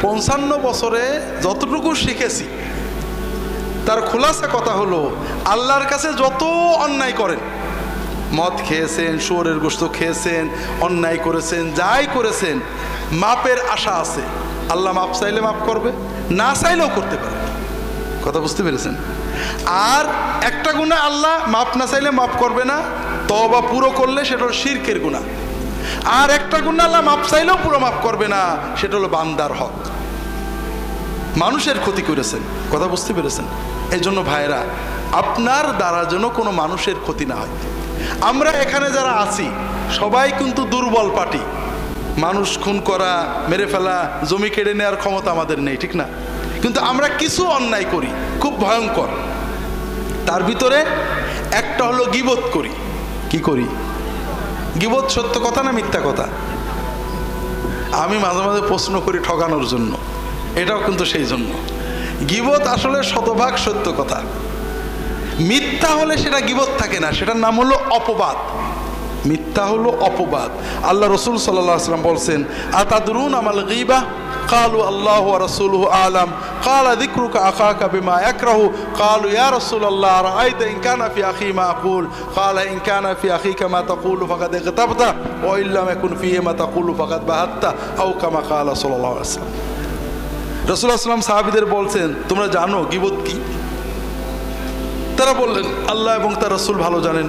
55 বছরে যতটুকু শিখেছি তার খোলাসা কথা হলো, আল্লাহর কাছে যত অন্যায় করেন, মদ খেয়েছেন, শুয়োরের গোশত খেয়েছেন, অন্যায় করেছেন, যাই করেছেন, মাপের আশা আছে। আল্লাহ মাপ চাইলে মাপ করবে, না চাইলেও করতে পারে। কথা বুঝতে পেরেছেন? আর একটা গুনাহ আল্লাহ মাপ না চাইলে মাপ করবে না, তওবা পুরো করলে সেটা হলো শিরকের গুনাহ। আর একটা গুনাহ আল্লাহ মাপ চাইলেও পুরো মাপ করবে না, সেটা হলো বান্দার হক, মানুষের ক্ষতি করেছেন। কথা বুঝতে পেরেছেন? এই জন্য ভাইরা, আপনার দ্বারা যেন কোনো মানুষের ক্ষতি না হয়। আমরা এখানে যারা আছি সবাই কিন্তু দুর্বল পার্টি, মানুষ খুন করা, মেরে ফেলা, জমি কেড়ে নেওয়ার ক্ষমতা আমাদের নেই, ঠিক না? কিন্তু আমরা কিছু অন্যায় করি খুব ভয়ঙ্কর। তার ভিতরে একটা হলো গীবত করি। কি করি? গীবত সত্য কথা না মিথ্যা কথা? আমি মাঝে মাঝে প্রশ্ন করি ঠকানোর জন্য, এটাও কিন্তু সেই জন্য। গীবত আসলে শতভাগ সত্য কথা, মিথ্যা হলে সেটা গীবত থাকে না, সেটার নাম হলো অপবাদ। মিথ্যা হলো অপবাদ। আল্লাহ রসুল সাল্লাল্লাহু আলাইহি ওয়াসাল্লাম বলছেন, আতাদরুন আমাল গীবা? قالوا الله ورسوله أعلم قال ذكرك أخاك بما يكره قالوا يا رسول الله رأيت إن كان في أخي ما أقول قال إن كان في أخيك ما تقول فقد اغتبت وإن لم يكن فيه ما تقول فقد بهت أو كما قال صلى الله عليه وسلم। রাসূলুল্লাহ সাল্লাল্লাহু আলাইহি ওয়াসাল্লাম সাহাবীদের বলছেন, তোমরা জানো গীবত কি? তারা বললেন, আল্লাহ এবং তার রাসূল ভালো জানেন।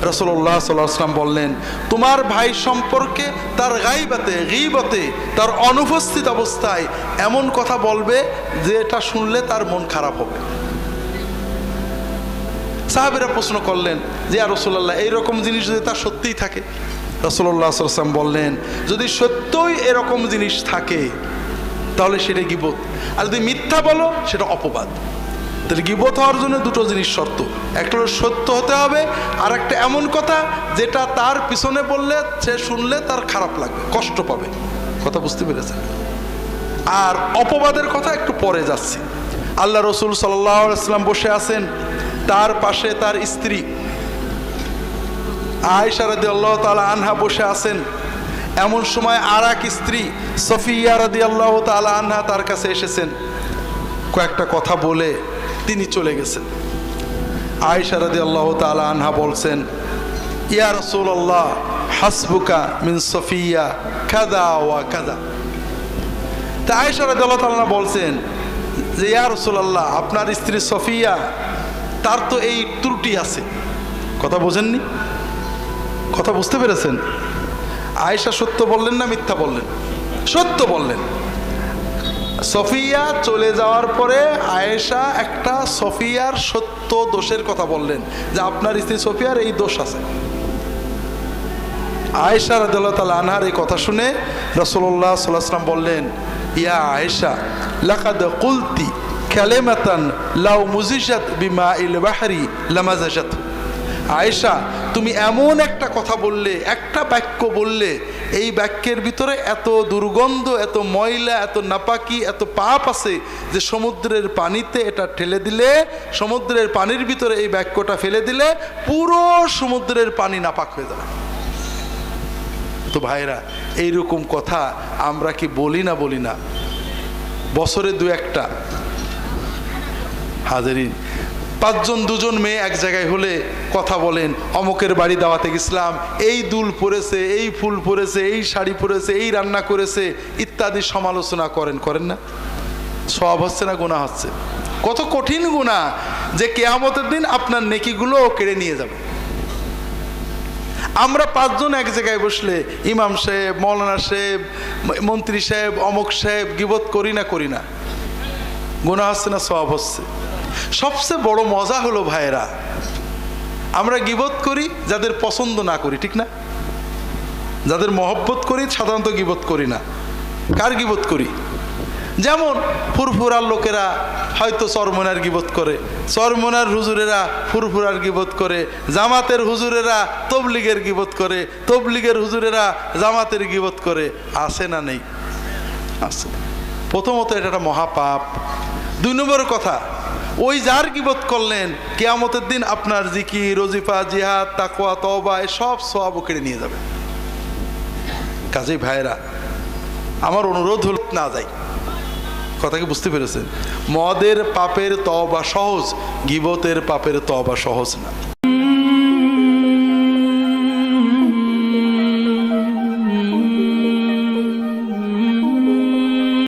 রাসূলুল্লাহ সাল্লাল্লাহু আলাইহি ওয়াসাল্লাম বললেন, তোমার ভাই সম্পর্কে তার গাইবাতে, গীবতে, তার অনুপস্থিত অবস্থায় এমন কথা বলবে যে এটা শুনলে তার মন খারাপ হবে। সাহাবীরা প্রশ্ন করলেন যে ইয়া রাসূলুল্লাহ, এইরকম জিনিস যদি তার সত্যিই থাকে? রাসূলুল্লাহ সাল্লাল্লাহু আলাইহি ওয়াসাল্লাম বললেন, যদি সত্যই এরকম জিনিস থাকে তাহলে সেটা গীবত, আর যদি মিথ্যা বলো সেটা অপবাদ। তাহলে গীবত হওয়ার জন্য দুটো জিনিস শর্ত, একটা হলো সত্য হতে হবে, আর একটা এমন কথা যেটা তার পিছনে বললে সে শুনলে তার খারাপ লাগবে, কষ্ট পাবে। কথা বুঝতে পেরেছেন? আর অপবাদের কথা একটু পরে যাচ্ছি। আল্লাহ রসুল সাল্লাল্লাহু আলাইহি ওয়াসাল্লাম বসে আছেন, তার পাশে তার স্ত্রী আয়েশা রাদিয়াল্লাহু তাআলা আনহা বসে আছেন। এমন সময় আর এক স্ত্রী সফিয়া রাদিয়াল্লাহু তাআলা আনহা তার কাছে এসেছেন, কয়েকটা কথা বলে তিনি চলে গেছেন। আয়েশা রাদিয়াল্লাহু তাআলা আনহা বলছেন, ইয়া রাসূলুল্লাহ হাসবুকা মিন সফিয়া কাযা ওয়া কাযা। তা আয়েশা রাদিয়াল্লাহু তাআলা বলছেন যে ইয়া রাসূলুল্লাহ, আপনার স্ত্রী সফিয়া, তার তো এই ত্রুটি আছে। কথা বোঝেননি? কথা বুঝতে পেরেছেন? আয়েশা সত্য বললেন না মিথ্যা বললেন? সত্য বললেন। সফিয়া চলে যাওয়ার পরে আয়েশা একটা সফিয়ার সত্য দোষের কথা বললেন যে আপনার স্ত্রী সফিয়ার এই দোষ আছে। আয়েশা রাদিয়াল্লাহু তাআলা আনহার এই কথা শুনে রাসূলুল্লাহ সাল্লাল্লাহু আলাইহি ওয়াসাল্লাম বললেন, ইয়া আয়েশা লাকাদ কুলতি কালিমাতান লাউ মুজিজাত বিমাইল বাহরি লামাজাজাত। আয়েশা, তুমি এমন একটা কথা বললে, একটা বাক্য বললে, এই বাক্যের ভিতরে এত দুর্গন্ধ, এত ময়লা, এত নাপাকি, এত পাপ আছে যে সমুদ্রের পানিতে এটা ঠেলে দিলে, সমুদ্রের পানির ভিতরে এই বাক্যটা ফেলে দিলে পুরো সমুদ্রের পানি নাপাক হয়ে যাবে। তো ভাইরা, এইরকম কথা আমরা কি বলি না? বলি না? বছরে দু একটা। হাজারিন, 5 জন 2 জন মেয়ে এক জায়গায় হলে কথা বলেন, অমুকের বাড়ি দাওয়াতে গেছিলাম, এই দুল পরেছে, এই ফুল পরেছে, এই শাড়ি পরেছে, এই রান্না করেছে ইত্যাদি সমালোচনা করেন না? সওয়াব হচ্ছে না গুনাহ হচ্ছে? কত কঠিন গুনাহ যে কিয়ামতের দিন আপনার নেকিগুলো কেড়ে নিয়ে যাবে। আমরা 5 জন এক জায়গায় বসলে ইমাম সাহেব, মৌলানা সাহেব, মন্ত্রী সাহেব, অমুক সাহেব গীবত করি না? গুনাহ হচ্ছে না সওয়াব হচ্ছে? সবচেয়ে বড় মজা হলো ভাইরা, আমরা গীবত করি যাদের পছন্দ না করি, ঠিক না? যাদের মহব্বত করি সাধারণত গীবত করি না। কার গীবত করি? যেমন ফুরফুরার লোকেরা হয়তো চরমনার গীবত করে, চরমনার হুজুরেরা ফুরফুরার গীবত করে, জামাতের হুজুরেরা তবলিগের গীবত করে, তবলিগের হুজুরেরা জামাতের গীবত করে। আছে না নেই? আছে। প্রথমত এটা একটা মহাপাপ। 2 নম্বর কথা, ওই যার গীবত করলেন কিয়ামতের দিন আপনার জিকির, ওজিফা, জিহাদ, তাকওয়া, তওবা সব সওয়াব কেড়ে নিয়ে যাবে। কাজেই ভাইরা, আমার অনুরোধ হল না যাই, কথা কি বুঝতে পেরেছেন? মদের পাপের তওবা সহজ, গীবতের পাপের তওবা সহজ না।